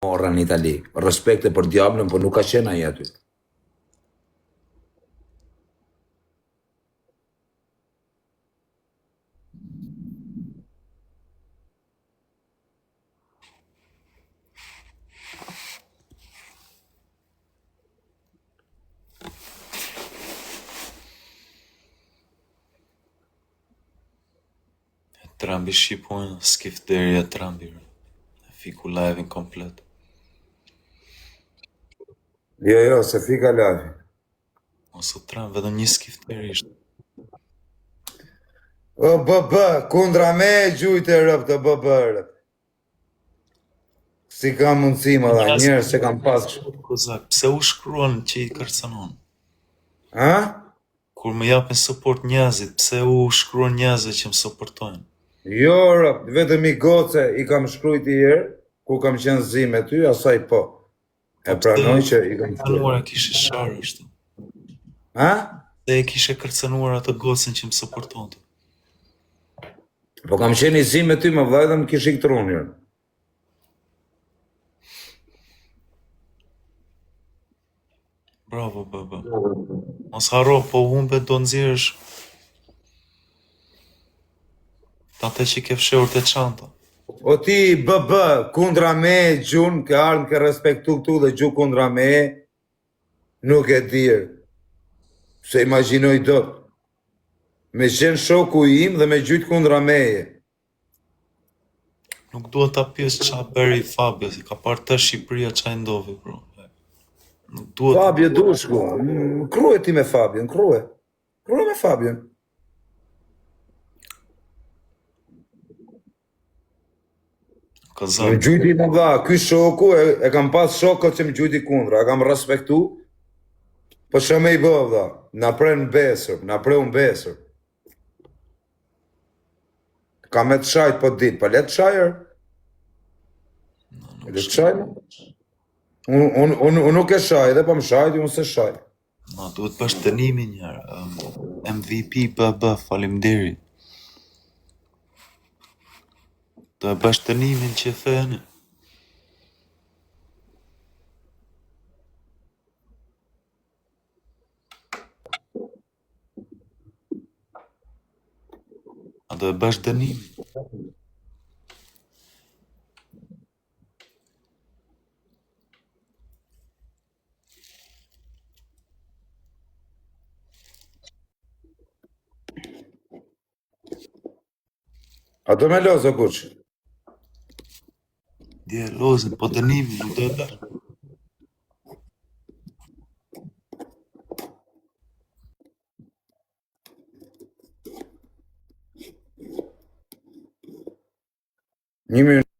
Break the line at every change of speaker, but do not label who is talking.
morra në Itali. Respekte për djablën, por nuk ka qenë ai aty.
Trambi shqipojnë, skifterja trambi. Fiku live-in komplet.
Jo, se fika live.
Ose tram, vetëm një skifteri ishte.
O, kundra me gjujt e rëp të rëp. Si ka mundësi më dha, njerë se kam pas.
Kozak, pse u shkruan që i kërcënon?
Ha?
Kur më japin support njerëzit, pse u shkruan njerëzve që më supportojnë?
Jo, rëp, vetëm i goce i kam shkrujt i herë, ku kam qenë zi me ty, asaj po. E pranoj që i kam shkrujt.
Kërcënuar kishe sharë është.
Ha?
Dhe e kishe kërcënuar atë gocën që më supportonte.
Po kam qenë i zi me ty, më vllai, dhe më kish i këtërun njërë.
Bravo, baba. Mos haro, po humbe do nxjerrësh atë që ke fshehur te çanta.
O ti, kundra me, gjun, ke ardhë ke respektu këtu dhe gju kundra me, nuk e dirë. Se imaginoj do. Me qenë shoku im dhe me gjujt kundra meje.
Nuk duhet ta pyes qa bëri Fabio, si ka parë të Shqipëria qa i ndovi, bro. Nuk duhet.
Fabio dushku, kruje ti me Fabion, kruje. Kruje me Fabion. Më gjujti në dha, ky shoku, e kam pas shokët që më gjujti kundra, e kam respektu, po shëme i bëv dha, na pre në besër, na pre unë besër. Ka me të shajt po dit, pa le të shajër? Le të shajnë? Unë nuk e shaj, dhe po më shajt, unë se shaj.
Ma, duhet bësh dënimin njerë, MVP BB, faleminderit. Do e bësh dënimin që thënë. A do e bësh dënimin.
A do me lozë, o kuq?
Dje, lozën, po dënimin, nuk do e bësh.
Një minutë.